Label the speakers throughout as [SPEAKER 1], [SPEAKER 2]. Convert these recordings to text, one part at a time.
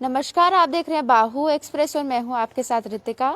[SPEAKER 1] नमस्कार, आप देख रहे हैं बाहु एक्सप्रेस और मैं हूं आपके साथ रितिका।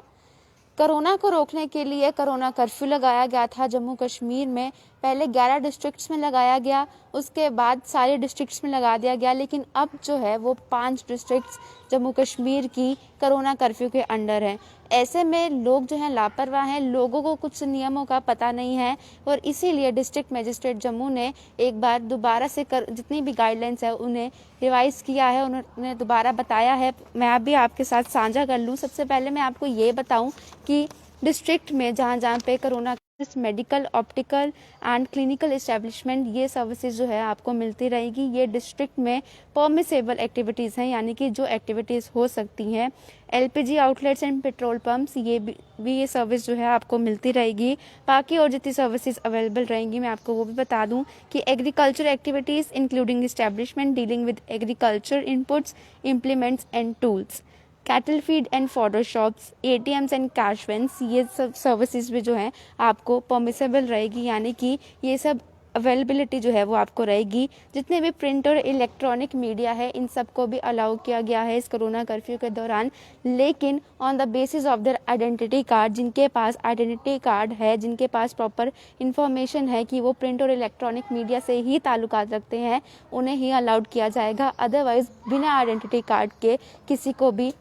[SPEAKER 1] कोरोना को रोकने के लिए कोरोना कर्फ्यू लगाया गया था जम्मू कश्मीर में। पहले 11 डिस्ट्रिक्ट्स में लगाया गया, उसके बाद सारे डिस्ट्रिक्ट्स में लगा दिया गया, लेकिन अब जो है वो 5 डिस्ट्रिक्ट्स जम्मू कश्मीर की कोरोना कर्फ्यू के अंडर हैं। ऐसे में लोग जो हैं लापरवाह हैं, लोगों को कुछ नियमों का पता नहीं है और इसीलिए डिस्ट्रिक्ट मजिस्ट्रेट जम्मू ने एक बार दोबारा से जितनी भी गाइडलाइंस है उन्हें रिवाइज किया है, उन्हें दोबारा बताया है। मैं अभी आपके साथ साझा कर लूँ। सबसे पहले मैं आपको ये बताऊँ कि डिस्ट्रिक्ट में जहाँ पे corona medical, optical and clinical establishment ये सर्विसेज जो है आपको मिलती रहेगी। ये डिस्ट्रिक्ट में परमिसेबल एक्टिविटीज़ हैं, यानी कि जो एक्टिविटीज़ हो सकती हैं। LPG outlets and petrol pumps ये सर्विस जो है आपको मिलती रहेगी। बाकी और जितनी सर्विसेज अवेलेबल रहेंगी मैं आपको वो भी बता दूं कि agriculture activities including establishment dealing with agriculture inputs, implements and tools, cattle feed and fodder shops, ATMs and cash vans, ये सब सर्विसेज भी जो हैं आपको परमिसेबल रहेगी, यानी कि ये सब अवेलेबिलिटी जो है वो आपको रहेगी। जितने भी प्रिंट और इलेक्ट्रॉनिक मीडिया है इन सबको भी अलाउ किया गया है इस कोरोना कर्फ्यू के दौरान, लेकिन on the basis of their identity card. जिनके पास आइडेंटिटी कार्ड है, जिनके पास प्रॉपर इन्फॉर्मेशन है कि वो प्रिंट और इलेक्ट्रॉनिक मीडिया से ही ताल्लुकात रखते हैं, उन्हें ही अलाउड किया जाएगा। अदरवाइज बिना आइडेंटिटी कार्ड के किसी को भी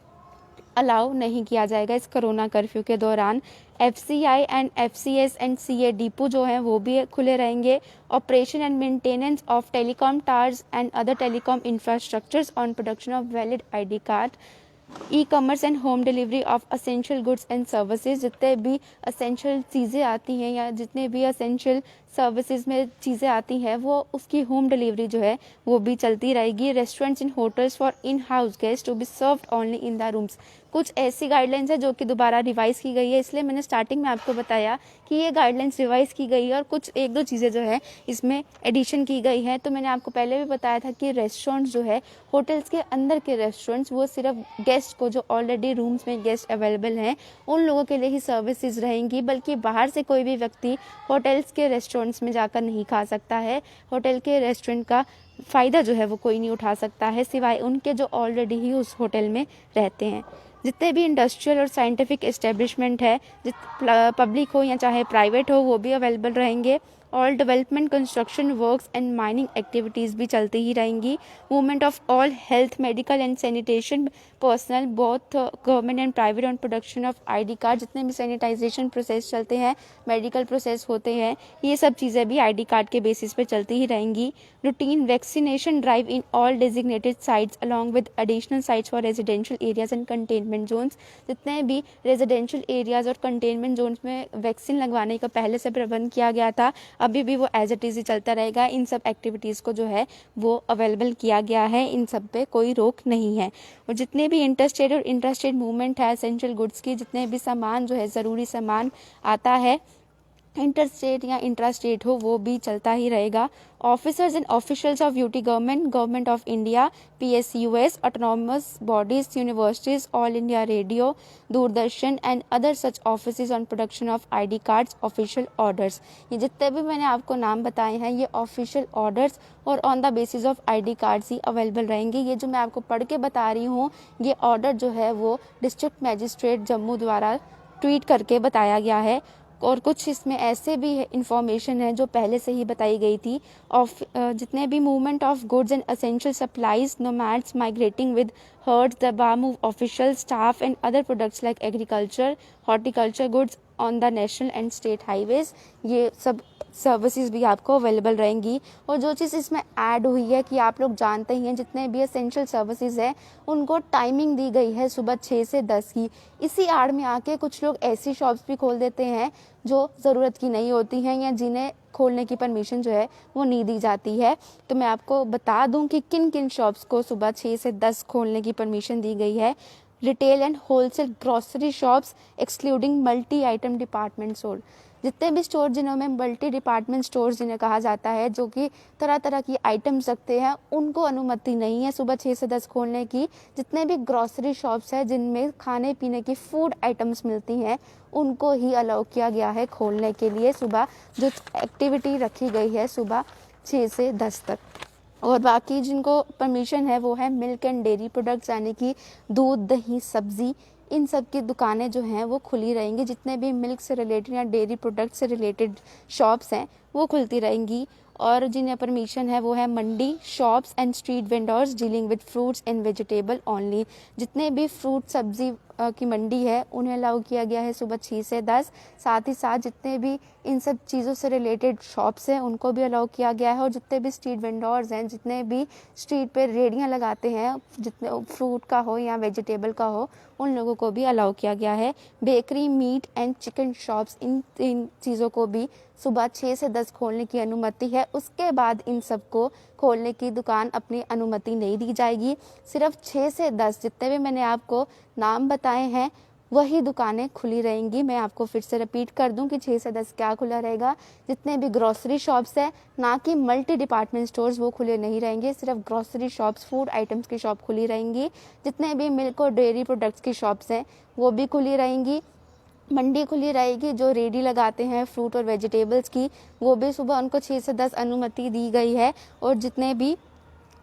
[SPEAKER 1] अलाउ नहीं किया जाएगा इस कोरोना कर्फ्यू के दौरान। FCI and FCS and CA depot जो हैं वो भी खुले रहेंगे। Operation and maintenance of telecom towers and other telecom infrastructures on production of valid ID card, e commerce and home delivery of essential goods and services. जितने भी essential चीज़ें आती हैं या जितने भी असेंशियल सर्विसेज में चीज़ें आती हैं वो उसकी होम डिलीवरी जो है वो भी चलती रहेगी। Restaurants and hotels for in house guest to be served only in the rooms. कुछ ऐसी गाइडलाइंस है जो कि दोबारा रिवाइज की गई है, इसलिए मैंने स्टार्टिंग में आपको बताया कि ये गाइडलाइंस रिवाइज की गई है और कुछ एक दो चीज़ें जो है इसमें एडिशन की गई है। तो मैंने आपको पहले भी बताया था कि रेस्टोरेंट्स जो है, होटल्स के अंदर के रेस्टोरेंट्स, वो सिर्फ गेस्ट को जो ऑलरेडी रूम्स में गेस्ट अवेलेबल हैं उन लोगों के लिए ही सर्विसेज रहेंगी, बल्कि बाहर से कोई भी व्यक्ति होटल्स के रेस्टोरेंट्स में जाकर नहीं खा सकता है। होटल के रेस्टोरेंट का फ़ायदा जो है वो कोई नहीं उठा सकता है सिवाय उनके जो ऑलरेडी ही उस होटल में रहते हैं। जितने भी इंडस्ट्रियल और साइंटिफिक एस्टेब्लिशमेंट है, पब्लिक हो या चाहे प्राइवेट हो, वो भी अवेलेबल रहेंगे। All development, construction works and mining activities भी चलती ही रहेंगी। Movement of all health, medical and sanitation personal both government and private on production of ID card. जितने भी सैनिटाइजेशन प्रोसेस चलते हैं, मेडिकल प्रोसेस होते हैं, ये सब चीज़ें भी आईडी कार्ड के बेसिस पे चलती ही रहेंगी। Routine vaccination drive in all designated sites along with additional sites for residential areas and containment zones. जितने भी रेजिडेंशियल एरियाज और कंटेनमेंट जोन्स में वैक्सीन लगवाने का पहले से प्रबंध किया गया था, अभी भी वो एज इट इज़ ही चलता रहेगा। इन सब एक्टिविटीज़ को जो है वो अवेलेबल किया गया है, इन सब पे कोई रोक नहीं है। और जितने भी इंटरस्टेट और इंट्रास्टेट मूवमेंट है एसेंशियल गुड्स की, जितने भी सामान जो है ज़रूरी सामान आता है इंटरस्टेट या इंट्रास्टेट हो, वो भी चलता ही रहेगा। Officers and officials of UT government, government of India, PSUs, autonomous bodies, universities, All India Radio, Doordarshan and other such offices on production of ID cards, official orders. ये जितने भी मैंने आपको नाम बताए हैं ये ऑफिशियल ऑर्डर्स और on the basis of ID cards ही अवेलेबल रहेंगे। ये जो मैं आपको पढ़ के बता रही हूँ ये ऑर्डर जो है वो डिस्ट्रिक्ट मजिस्ट्रेट जम्मू द्वारा ट्वीट करके बताया गया है। और कुछ इसमें ऐसे भी इंफॉर्मेशन है जो पहले से ही बताई गई थी। जितने भी movement of goods and essential supplies, nomads migrating with herds, the बा move official staff and other products like agriculture, horticulture goods on the national and state highways, ये सब सर्विसेज भी आपको अवेलेबल रहेंगी। और जो चीज़ इसमें ऐड हुई है कि आप लोग जानते ही हैं जितने भी एसेंशियल सर्विसेज हैं उनको टाइमिंग दी गई है सुबह 6 से 10 की। इसी आड़ में आके कुछ लोग ऐसी शॉप्स भी खोल देते हैं जो ज़रूरत की नहीं होती हैं या जिन्हें खोलने की परमिशन जो है वो नहीं दी जाती है। तो मैं आपको बता दूं कि किन किन शॉप्स को सुबह 6 से 10 खोलने की परमिशन दी गई है। Retail and wholesale grocery shops excluding multi item department store. जितने भी स्टोर जिन्हों में मल्टी डिपार्टमेंट स्टोर्स जिन्हें कहा जाता है, जो कि तरह तरह की आइटम्स रखते हैं, उनको अनुमति नहीं है सुबह 6 से 10 खोलने की। जितने भी ग्रॉसरी शॉप्स हैं जिनमें खाने पीने की फूड आइटम्स मिलती हैं उनको ही अलाउ किया गया है खोलने के लिए। सुबह जो एक्टिविटी रखी गई है सुबह 6 से 10 तक। और बाकी जिनको परमिशन है वो है मिल्क एंड डेयरी प्रोडक्ट्स, यानी कि दूध, दही, सब्जी, इन सब की दुकानें जो हैं वो खुली रहेंगी। जितने भी मिल्क से रिलेटेड या डेयरी प्रोडक्ट से रिलेटेड शॉप्स हैं वो खुलती रहेंगी। और जिन्हें परमिशन है वो है mandi, shops and street vendors dealing with fruits and vegetable only. जितने भी फ्रूट सब्जी की मंडी है उन्हें अलाउ किया गया है सुबह 6 से 10। साथ ही साथ जितने भी इन सब चीज़ों से रिलेटेड शॉप्स हैं उनको भी अलाउ किया गया है। और जितने भी स्ट्रीट वेंडर्स हैं, जितने भी स्ट्रीट पे रेहड़ियाँ लगाते हैं, जितने फ्रूट का हो या वेजिटेबल का हो, उन लोगों को भी अलाउ किया गया है। Bakery, meat and chicken shops, इन चीज़ों को भी सुबह 6 से 10 खोलने की अनुमति है। उसके बाद इन सबको खोलने की दुकान अपनी अनुमति नहीं दी जाएगी। सिर्फ 6 से 10 जितने भी मैंने आपको नाम बताए हैं वही दुकानें खुली रहेंगी। मैं आपको फिर से रिपीट कर दूं कि 6 से 10 क्या खुला रहेगा। जितने भी ग्रोसरी शॉप्स हैं, ना कि मल्टी डिपार्टमेंट स्टोर्स, वो खुले नहीं रहेंगे। सिर्फ ग्रोसरी शॉप्स, फूड आइटम्स की शॉप खुली रहेंगी। जितने भी मिल्क और डेयरी प्रोडक्ट्स की शॉप्स हैं वो भी खुली रहेंगी। मंडी खुली रहेगी। जो रेडी लगाते हैं फ्रूट और वेजिटेबल्स की, वो भी सुबह उनको 6 से 10 अनुमति दी गई है। और जितने भी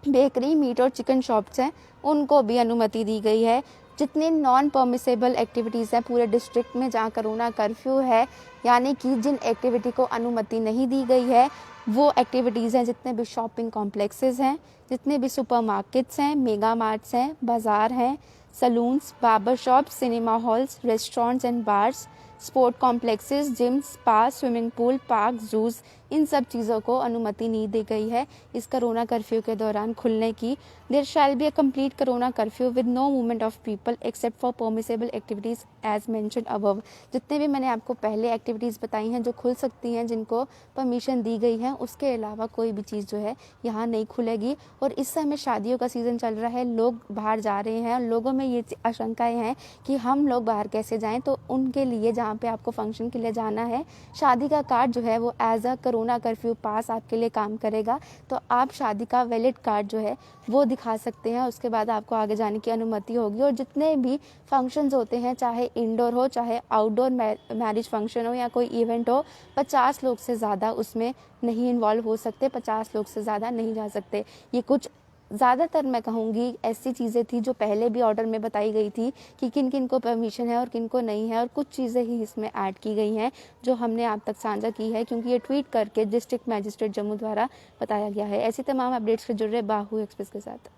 [SPEAKER 1] बेकरी, मीट और चिकन शॉप्स हैं उनको भी अनुमति दी गई है। जितने नॉन परमिसेबल एक्टिविटीज़ हैं पूरे डिस्ट्रिक्ट में जहाँ कोरोना कर्फ्यू है, यानी कि जिन एक्टिविटी को अनुमति नहीं दी गई है वो एक्टिविटीज़ हैं जितने भी शॉपिंग कॉम्प्लेक्सेस हैं, जितने भी सुपरमार्केट्स हैं, मेगा मार्ट्स हैं, बाज़ार हैं, salons, barber shops, cinema halls, restaurants and bars, sport complexes, gym, spa, swimming pool, park, juice, इन सब चीज़ों को अनुमति नहीं दी गई है इस कोरोना कर्फ्यू के दौरान खुलने की। There shall be a complete corona curfew with no movement of people except for permissible activities as mention above. जितने भी मैंने आपको पहले एक्टिविटीज़ बताई हैं जो खुल सकती हैं, जिनको परमिशन दी गई है, उसके अलावा कोई भी चीज़ जो है यहाँ नहीं खुलेगी। और इस समय शादियों का सीज़न चल रहा है, लोग बाहर जा रहे हैं और लोगों में ये आशंकाएँ हैं कि हम लोग बाहर कैसे जाएँ। तो उनके लिए जहाँ पे आपको फंक्शन के लिए जाना है, शादी का कार्ड जो है वो as a corona curfew pass आपके लिए काम करेगा। तो आप शादी का वैलिड कार्ड जो है वो दिखा सकते हैं, उसके बाद आपको आगे जाने की अनुमति होगी। और जितने भी फंक्शंस होते हैं, चाहे इंडोर हो चाहे आउटडोर मैरिज फंक्शन हो या कोई इवेंट हो, 50 लोग से ज़्यादा उसमें नहीं इन्वॉल्व हो सकते, 50 लोग से ज़्यादा नहीं जा सकते। ये कुछ ज़्यादातर मैं कहूँगी ऐसी चीज़ें थी जो पहले भी ऑर्डर में बताई गई थी कि किन किन को परमिशन है और किन को नहीं है, और कुछ चीज़ें ही इसमें ऐड की गई हैं जो हमने आप तक साझा की है, क्योंकि ये ट्वीट करके डिस्ट्रिक्ट मैजिस्ट्रेट जम्मू द्वारा बताया गया है। ऐसी तमाम अपडेट्स से जुड़ रहे बाहू एक्सप्रेस के साथ।